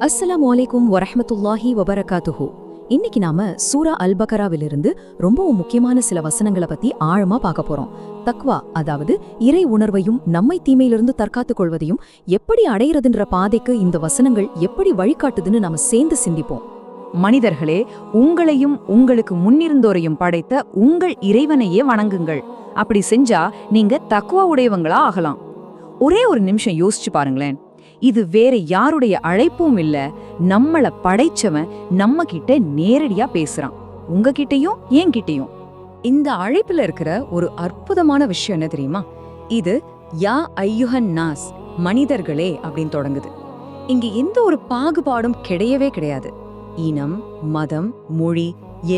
அஸ்ஸலாமு அலைக்கும் வரஹ்மத்துல்லாஹி வபரகாத்துஹு. இன்னைக்கு நாம சூரா அல் பக்கராவிலிருந்து ரொம்பவும் முக்கியமான சில வசனங்களை பத்தி ஆழமா பார்க்க போறோம். தக்வா, அதாவது இறை உணர்வையும் நம்மை தீமையிலிருந்து தற்காத்துக் கொள்வதையும் எப்படி அடையிறதுன்ற பாதைக்கு இந்த வசனங்கள் எப்படி வழிகாட்டுதுன்னு நாம சேர்ந்து சிந்திப்போம். மனிதர்களே, உங்களையும் உங்களுக்கு முன்னிருந்தோரையும் படைத்த உங்கள் இறைவனையே வணங்குங்கள். அப்படி செஞ்சா நீங்க தக்வா உடையவங்களா ஆகலாம். ஒரே ஒரு நிமிஷம் யோசிச்சு பாருங்களேன். இது வேற யாருடைய அழைப்பும் இல்ல, நம்மள படைச்சவன் நம்ம கிட்ட நேரடியா பேசுறான், உங்ககிட்டயும் என்கிட்டயும். இந்த அழைப்புல இருக்கிற ஒரு அற்புதமான விஷயம் என்ன தெரியுமா? இது யா ஐயுஹன் நாஸ், மனிதர்களே அப்படின்னு தொடங்குது. இங்க எந்த ஒரு பாகுபாடும் கிடையவே கிடையாது. இனம், மதம், மொழி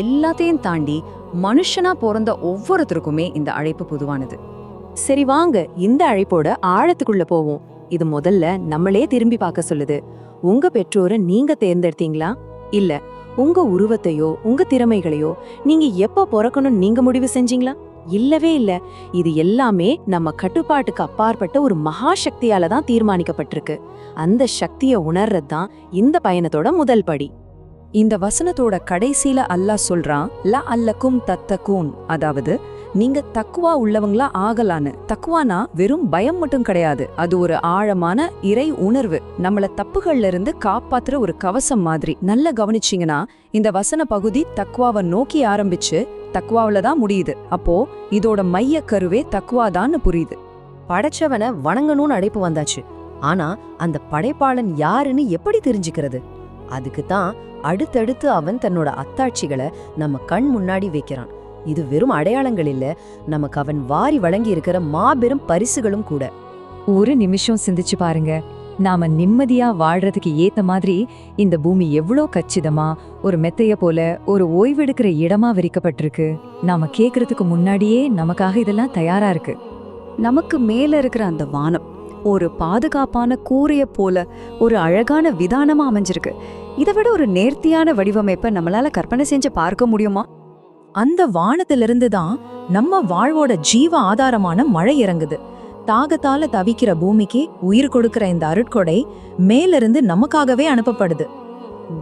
எல்லாத்தையும் தாண்டி மனுஷனா பிறந்த ஒவ்வொருத்தருக்குமே இந்த அழைப்பு பொதுவானது. சரி, வாங்க இந்த அழைப்போட ஆழத்துக்குள்ள போவோம். இது முதல்ல நம்மளே திரும்பி பார்க்க சொல்லுது. உங்க பெற்றோரை நீங்க தேர்ந்தெடுத்தீங்களா? இல்ல உங்க உருவத்தையோ உங்க திறமைகளையோ நீங்க எப்ப பிறக்கணும்னு நீங்க முடிவு செஞ்சீங்களா? இல்லவே இல்ல. இது எல்லாமே நம்ம கட்டுப்பாட்டுக்கு அப்பாற்பட்ட ஒரு மகா சக்தியால தான் தீர்மானிக்கப்பட்டிருக்கு. அந்த சக்தியை உணர்றதுதான் இந்த பயணத்தோட முதல் படி. இந்த வசனத்தோட கடைசியில அல்லாஹ் சொல்றான், ல அல்லக்கும் தத்தகூன், அதாவது நீங்க தக்குவா உள்ளவங்களா ஆகலான்னு. தக்குவானா வெறும் பயம் மட்டும் கிடையாது, அது ஒரு ஆழமான இறை உணர்வு, நம்மள தப்புகள்ல இருந்து காப்பாத்துற ஒரு கவசம் மாதிரி. நல்லா கவனிச்சிங்கன்னா இந்த வசன பகுதி தக்குவாவை நோக்கி ஆரம்பிச்சு தக்குவாவில தான் முடியுது. அப்போ இதோட மைய கருவே தக்குவாதான்னு புரியுது. படைச்சவனை வணங்கணும்னு அழைப்பு வந்தாச்சு. ஆனா அந்த படைப்பாளன் யாருன்னு எப்படி தெரிஞ்சுக்கிறது? அதுக்கு தான் அடுத்தடுத்து அவன் தன்னோட அத்தாட்சிகளை நம்ம கண் முன்னாடி வைக்கிறான். இது வெறும் அடையாளங்கள் இல்ல, நமக்கு அவன் வாரி வழங்கி இருக்கிற மாபெரும் பரிசுகளும் கூட. ஒரு நிமிஷம் சிந்திச்சு பாருங்க. நாம நிம்மதியா வாழ்றதுக்கு ஏத்த மாதிரி இந்த பூமி எவ்வளோ கச்சிதமா, ஒரு மெத்தைய போல, ஒரு ஓய்வெடுக்கிற இடமா விரிக்கப்பட்டிருக்கு. நாம கேக்குறதுக்கு முன்னாடியே நமக்காக இதெல்லாம் தயாரா இருக்கு. நமக்கு மேல இருக்கிற அந்த வானம் ஒரு பாதுகாப்பான கூரைய போல ஒரு அழகான விதானமா அமைஞ்சிருக்கு. இதை விட ஒரு நேர்த்தியான வடிவமைப்பை நம்மளால கற்பனை செஞ்சு பார்க்க முடியுமா? அந்த வானத்திலிருந்து தான் நம்ம வாழ்வோட ஜீவ ஆதாரமான மழை இறங்குது. தாகத்தால தவிக்கிற பூமிக்கு உயிர் கொடுக்கிற இந்த அருட்கொடை மேலிருந்து நமக்காகவே அனுப்பப்படுது.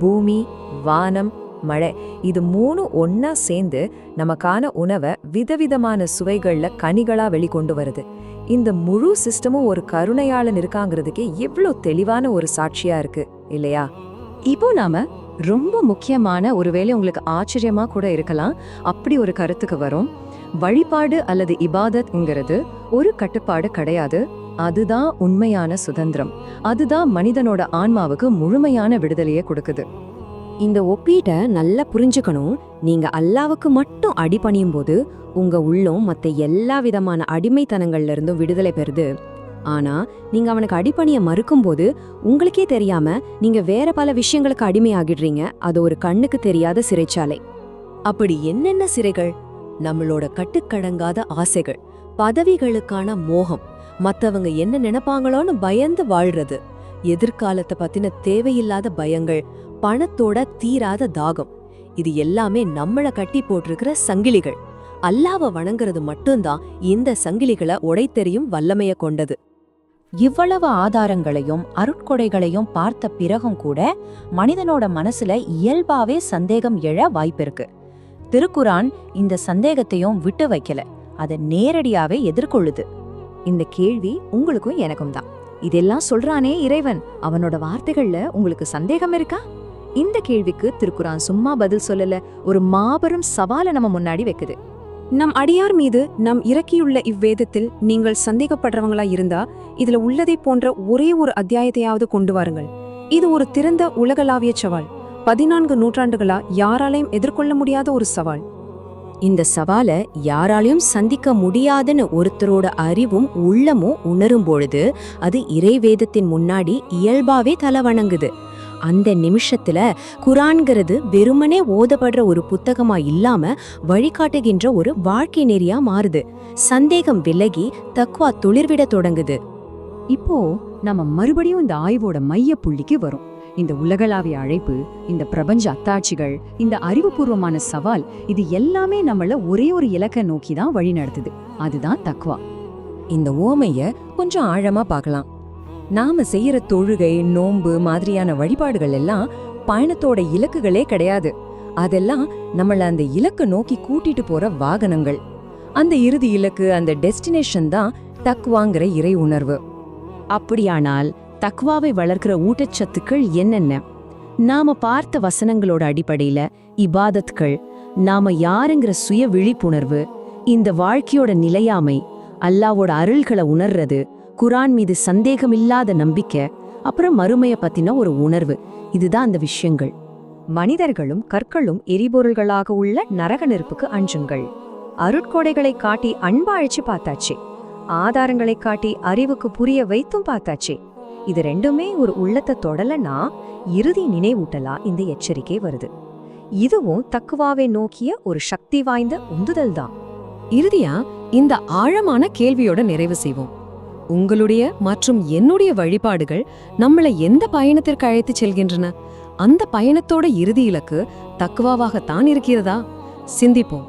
பூமி, வானம், மழை, இது மூணு ஒன்னா சேர்ந்து நமக்கான உணவை விதவிதமான சுவைகள்ல கனிகளா வெளிக்கொண்டு வருது. இந்த முழு சிஸ்டமும் ஒரு கருணையாளன் இருக்காங்கிறதுக்கே எவ்வளோ தெளிவான ஒரு சாட்சியா இருக்கு இல்லையா? இப்போ நாம ரொம்ப முக்கியமான, ஒருவேளை உங்களுக்கு ஆச்சரியமா கூட இருக்கலாம், அப்படி ஒரு கருத்துக்கு வரும். வழிபாடு அல்லது இபாதத்ங்கிறது ஒரு கட்டுப்பாடு கிடையாது. அதுதான் உண்மையான சுதந்திரம். அதுதான் மனிதனோட ஆன்மாவுக்கு முழுமையான விடுதலையை கொடுக்குது. இந்த ஒப்பீட்டை நல்லா புரிஞ்சுக்கணும். நீங்க அல்லாவுக்கு மட்டும் அடிபணியும் போது உங்க உள்ளம் மத்த எல்லா விதமான அடிமைத்தனங்கள்ல இருந்தும் விடுதலை பெறுது. ஆனா நீங்க அவனுக்கு அடிபணிய மறுக்கும் போது உங்களுக்கே தெரியாம நீங்க வேற பல விஷயங்களுக்கு அடிமையாகிடுறீங்க. அது ஒரு கண்ணுக்கு தெரியாத சிறைச்சாலை. அப்படி என்னென்ன சிறைகள்? நம்மளோட கட்டுக்கடங்காத ஆசைகள், பதவிகளுக்கான மோகம், மத்தவங்க என்ன நினைப்பாங்களோன்னு பயந்து வாழ்றது, எதிர்காலத்தை பத்தின தேவையில்லாத பயங்கள், பணத்தோட தீராத தாகம், இது எல்லாமே நம்மள கட்டி போட்டிருக்கிற சங்கிலிகள். அல்லாஹ்வை வணங்குறது மட்டும்தான் இந்த சங்கிலிகளை உடைத்தெறியும் வல்லமைய கொண்டது. இவ்வளவு ஆதாரங்களையும் அருட்கொடைகளையும் பார்த்த பிறகும் கூட மனிதனோட மனசுல இயல்பாவே சந்தேகம் எழ வாய்ப்பிருக்கு. திருக்குரான் இந்த சந்தேகத்தையும் விட்டு வைக்கல, அதை நேரடியாவே எதிர்கொள்ளுது. இந்த கேள்வி உங்களுக்கும் எனக்கும் தான். இதெல்லாம் சொல்றானே இறைவன், அவனோட வார்த்தைகள்ல உங்களுக்கு சந்தேகம் இருக்கா? இந்த கேள்விக்கு திருக்குரான் சும்மா பதில் சொல்லல, ஒரு மாபெரும் சவாலை நம்ம முன்னாடி வைக்குது. நம் அடியார் மீது நாம் இறக்கியுள்ள இவ்வேதத்தில் நீங்கள் சந்தேகப்படுறவங்களா இருந்தா இதுல உள்ளதை போன்ற ஒரே ஒரு அத்தியாயத்தையாவது கொண்டு வாருங்கள். இது ஒரு திறந்த உலகளாவிய சவால். 14 நூற்றாண்டுகளா யாராலையும் எதிர்கொள்ள முடியாத ஒரு சவால். இந்த சவாலை யாராலையும் சந்திக்க முடியாதுன்னு ஒருத்தரோட அறிவும் உள்ளமும் உணரும் பொழுது அது இறைவேதத்தின் முன்னாடி இயல்பாவே தலை வணங்குது. அந்த நிமிஷத்துல குரான்கிறது வெறுமனே ஓதப்படுற ஒரு புத்தகமா இல்லாம வழிகாட்டுகின்ற ஒரு வாழ்க்கை நெறியா மாறுது. சந்தேகம் விலகி தக்வா துளிர்விட தொடங்குது. இப்போ நம்ம மறுபடியும் இந்த ஆய்வோட மைய புள்ளிக்கு வரும். இந்த உலகளாவிய அழைப்பு, இந்த பிரபஞ்ச அத்தாட்சிகள், இந்த அறிவுபூர்வமான சவால், இது எல்லாமே நம்மள ஒரே ஒரு இலக்கை நோக்கி தான் வழி நடத்துது. அதுதான் தக்வா. இந்த ஓமைய கொஞ்சம் ஆழமா பார்க்கலாம். நாம செய்யற தொழுகை, நோன்பு மாதிரியான வழிபாடுகள் எல்லாம் பயணத்தோட இலக்குகளே கிடையாது. அதெல்லாம் நம்மள அந்த இலக்கை நோக்கி கூட்டிட்டு போற வாகனங்கள். அந்த இறுதி இலக்கு, அந்த டெஸ்டினேஷன் தான் தக்வாங்கிற இறை உணர்வு. அப்படியானால் தக்வாவை வளர்க்கிற ஊட்டச்சத்துக்கள் என்னென்ன? நாம பார்த்த வசனங்களோட அடிப்படையில இபாதத்கள், நாம யாருங்கிற சுய விழிப்புணர்வு, இந்த வாழ்க்கையோட நிலையாமை, அல்லாவோட அருள்களை உணர்றது, குரான் மீது சந்தேகமில்லாத நம்பிக்கை, அப்புறம் மறுமைய பத்தின ஒரு உணர்வு, இதுதான் அந்த விஷயங்கள். மனிதர்களும் கற்களும் எரிபொருள்களாக உள்ள நரக நெருப்புக்கு அஞ்சுங்கள். அருட்கொடைகளை காட்டி அன்பா அழிச்சு பார்த்தாச்சு, ஆதாரங்களை காட்டி அறிவுக்கு புரிய வைத்தும் பார்த்தாச்சு. இது ரெண்டுமே ஒரு உள்ளத்தை தொடலனா இறுதி நினைவூட்டலா இந்த எச்சரிக்கை வருது. இதுவும் தக்குவாவை நோக்கிய ஒரு சக்தி வாய்ந்த உந்துதல் தான். இறுதியா இந்த ஆழமான கேள்வியோட நிறைவு செய்வோம். உங்களுடைய மற்றும் என்னுடைய வழிபாடுகள் நம்மளை எந்த பயணத்திற்கு அழைத்து செல்கின்றன? அந்த பயணத்தோட இறுதி இலக்கு தக்குவாவாகத்தான் இருக்கிறதா? சிந்திப்போம்.